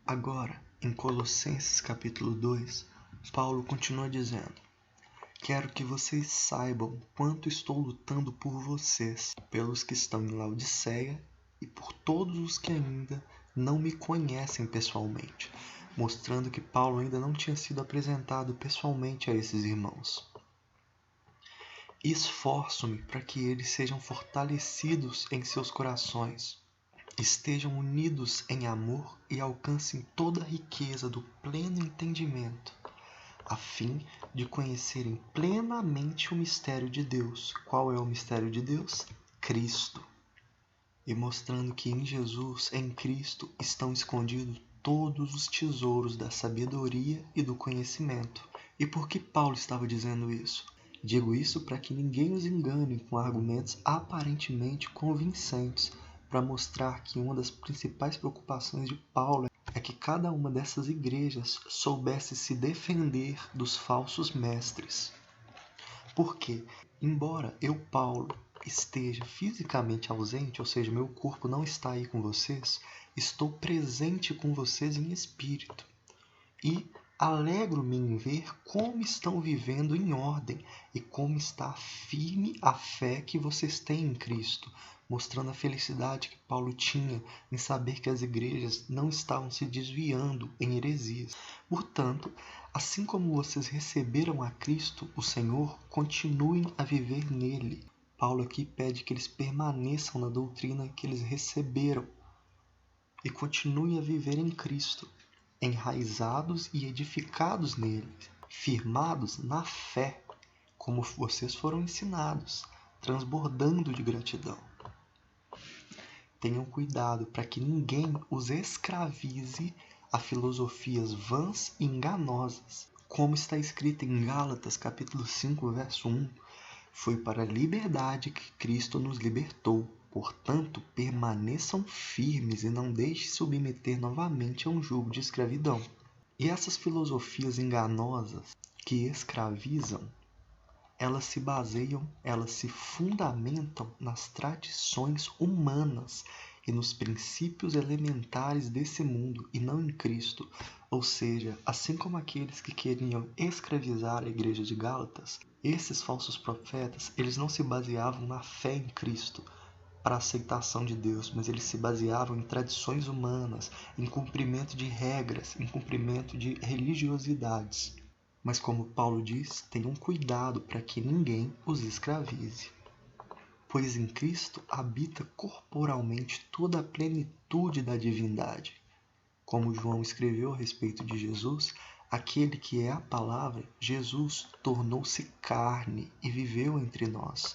Agora, em Colossenses capítulo 2, Paulo continua dizendo: quero que vocês saibam quanto estou lutando por vocês, pelos que estão em Laodiceia e por todos os que ainda não me conhecem pessoalmente, mostrando que Paulo ainda não tinha sido apresentado pessoalmente a esses irmãos. Esforço-me para que eles sejam fortalecidos em seus corações, estejam unidos em amor e alcancem toda a riqueza do pleno entendimento, a fim de conhecerem plenamente o mistério de Deus. Qual é o mistério de Deus? Cristo. E mostrando que em Jesus, em Cristo, estão escondidos todos os tesouros da sabedoria e do conhecimento. E por que Paulo estava dizendo isso? Digo isso para que ninguém os engane com argumentos aparentemente convincentes, para mostrar que uma das principais preocupações de Paulo é que cada uma dessas igrejas soubesse se defender dos falsos mestres. Porque, embora eu, Paulo, esteja fisicamente ausente, ou seja, meu corpo não está aí com vocês, estou presente com vocês em espírito. E alegro-me em ver como estão vivendo em ordem e como está firme a fé que vocês têm em Cristo, mostrando a felicidade que Paulo tinha em saber que as igrejas não estavam se desviando em heresias. Portanto, assim como vocês receberam a Cristo, o Senhor, continuem a viver nele. Paulo aqui pede que eles permaneçam na doutrina que eles receberam e continuem a viver em Cristo, enraizados e edificados nele, firmados na fé, como vocês foram ensinados, transbordando de gratidão. Tenham cuidado para que ninguém os escravize a filosofias vãs e enganosas, como está escrito em Gálatas capítulo 5, verso 1. Foi para a liberdade que Cristo nos libertou. Portanto, permaneçam firmes e não deixem submeter novamente a um jugo de escravidão. E essas filosofias enganosas que escravizam, elas se baseiam, elas se fundamentam nas tradições humanas e nos princípios elementares desse mundo e não em Cristo. Ou seja, assim como aqueles que queriam escravizar a igreja de Gálatas, esses falsos profetas, eles não se baseavam na fé em Cristo para a aceitação de Deus, mas eles se baseavam em tradições humanas, em cumprimento de regras, em cumprimento de religiosidades. Mas como Paulo diz, tenham cuidado para que ninguém os escravize. Pois em Cristo habita corporalmente toda a plenitude da divindade. Como João escreveu a respeito de Jesus, aquele que é a palavra, Jesus, tornou-se carne e viveu entre nós.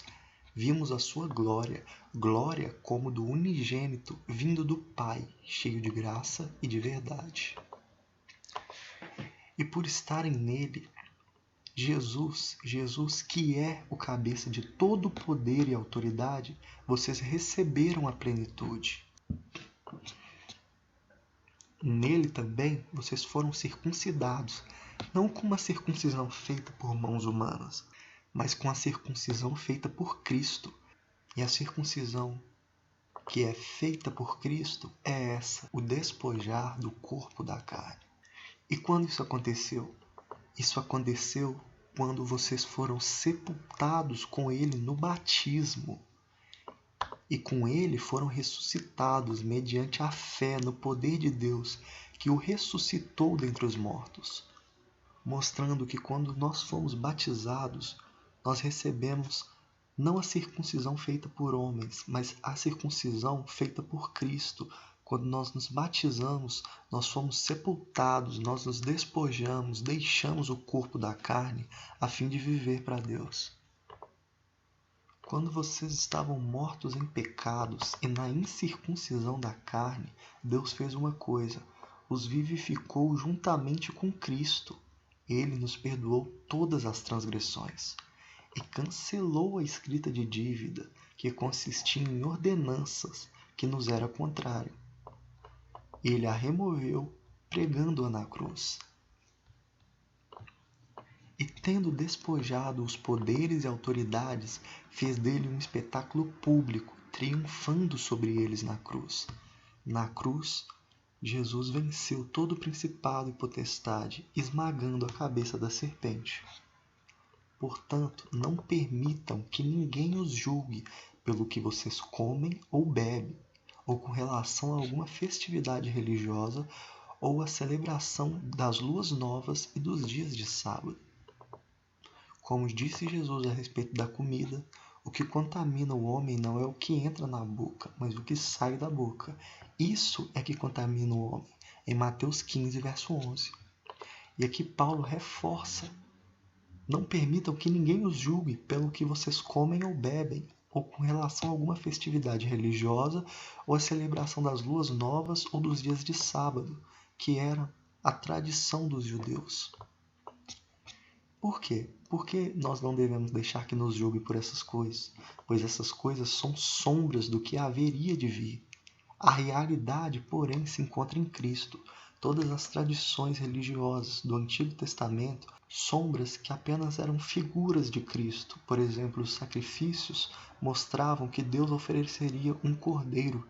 Vimos a sua glória, glória como do unigênito vindo do Pai, cheio de graça e de verdade. E por estarem nele, Jesus que é o cabeça de todo poder e autoridade, vocês receberam a plenitude. Nele também vocês foram circuncidados, não com uma circuncisão feita por mãos humanas, mas com a circuncisão feita por Cristo. E a circuncisão que é feita por Cristo é essa, o despojar do corpo da carne. E quando isso aconteceu? Isso aconteceu quando vocês foram sepultados com ele no batismo. E com ele foram ressuscitados mediante a fé no poder de Deus que o ressuscitou dentre os mortos. Mostrando que quando nós fomos batizados, nós recebemos não a circuncisão feita por homens, mas a circuncisão feita por Cristo. Quando nós nos batizamos, nós fomos sepultados, nós nos despojamos, deixamos o corpo da carne a fim de viver para Deus. Quando vocês estavam mortos em pecados e na incircuncisão da carne, Deus fez uma coisa, os vivificou juntamente com Cristo. Ele nos perdoou todas as transgressões e cancelou a escrita de dívida que consistia em ordenanças que nos era contrário. Ele a removeu, pregando-a na cruz. E tendo despojado os poderes e autoridades, fez dele um espetáculo público, triunfando sobre eles na cruz. Na cruz, Jesus venceu todo principado e potestade, esmagando a cabeça da serpente. Portanto, não permitam que ninguém os julgue pelo que vocês comem ou bebem, ou com relação a alguma festividade religiosa ou a celebração das luas novas e dos dias de sábado. Como disse Jesus a respeito da comida, o que contamina o homem não é o que entra na boca, mas o que sai da boca. Isso é que contamina o homem, em Mateus 15, verso 11. E aqui Paulo reforça: não permitam que ninguém os julgue pelo que vocês comem ou bebem, ou com relação a alguma festividade religiosa ou a celebração das luas novas ou dos dias de sábado, que era a tradição dos judeus. Por quê? Porque nós não devemos deixar que nos julgue por essas coisas, pois essas coisas são sombras do que haveria de vir. A realidade, porém, se encontra em Cristo. Todas as tradições religiosas do Antigo Testamento, sombras que apenas eram figuras de Cristo. Por exemplo, os sacrifícios mostravam que Deus ofereceria um cordeiro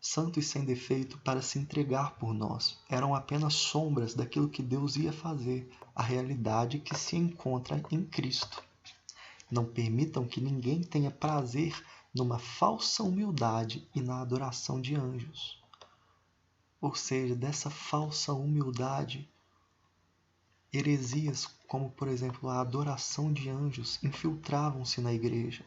santo e sem defeito para se entregar por nós. Eram apenas sombras daquilo que Deus ia fazer, a realidade que se encontra em Cristo. Não permitam que ninguém tenha prazer numa falsa humildade e na adoração de anjos. Ou seja, dessa falsa humildade, heresias como, por exemplo, a adoração de anjos infiltravam-se na igreja.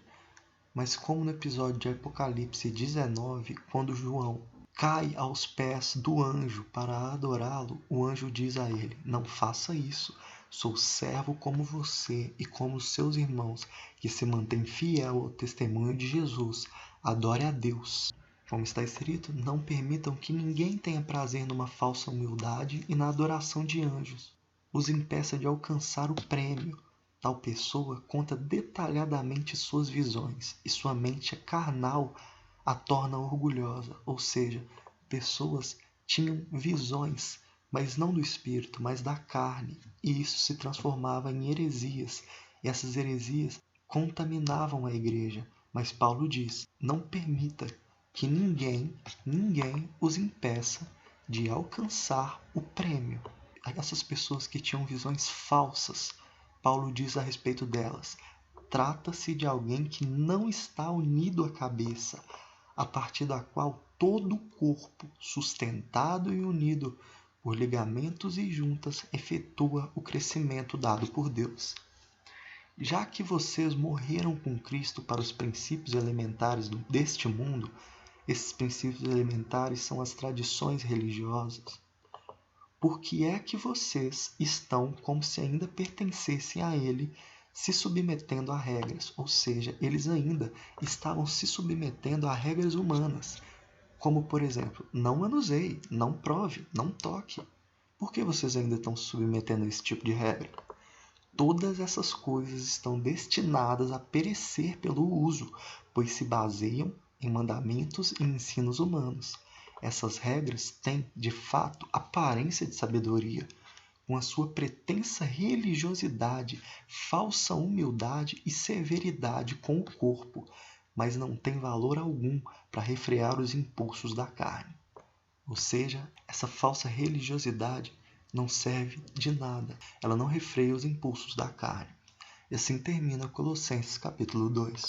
Mas como no episódio de Apocalipse 19, quando João cai aos pés do anjo para adorá-lo, o anjo diz a ele: não faça isso, sou servo como você e como os seus irmãos, que se mantém fiel ao testemunho de Jesus. Adore a Deus. Como está escrito, não permitam que ninguém tenha prazer numa falsa humildade e na adoração de anjos. Os impeça de alcançar o prêmio. Tal pessoa conta detalhadamente suas visões e sua mente carnal a torna orgulhosa. Ou seja, pessoas tinham visões, mas não do espírito, mas da carne, e isso se transformava em heresias. E essas heresias contaminavam a igreja. Mas Paulo diz: não permita que ninguém os impeça de alcançar o prêmio. Essas pessoas que tinham visões falsas, Paulo diz a respeito delas: trata-se de alguém que não está unido à cabeça, a partir da qual todo o corpo, sustentado e unido por ligamentos e juntas, efetua o crescimento dado por Deus. Já que vocês morreram com Cristo para os princípios elementares deste mundo, esses princípios elementares são as tradições religiosas. Por que é que vocês estão como se ainda pertencessem a ele, se submetendo a regras? Ou seja, eles ainda estavam se submetendo a regras humanas, como, por exemplo, não manuseie, não prove, não toque. Por que vocês ainda estão se submetendo a esse tipo de regra? Todas essas coisas estão destinadas a perecer pelo uso, pois se baseiam em mandamentos e ensinos humanos. Essas regras têm, de fato, aparência de sabedoria, com a sua pretensa religiosidade, falsa humildade e severidade com o corpo, mas não têm valor algum para refrear os impulsos da carne. Ou seja, essa falsa religiosidade não serve de nada, ela não refreia os impulsos da carne. E assim termina Colossenses capítulo 2.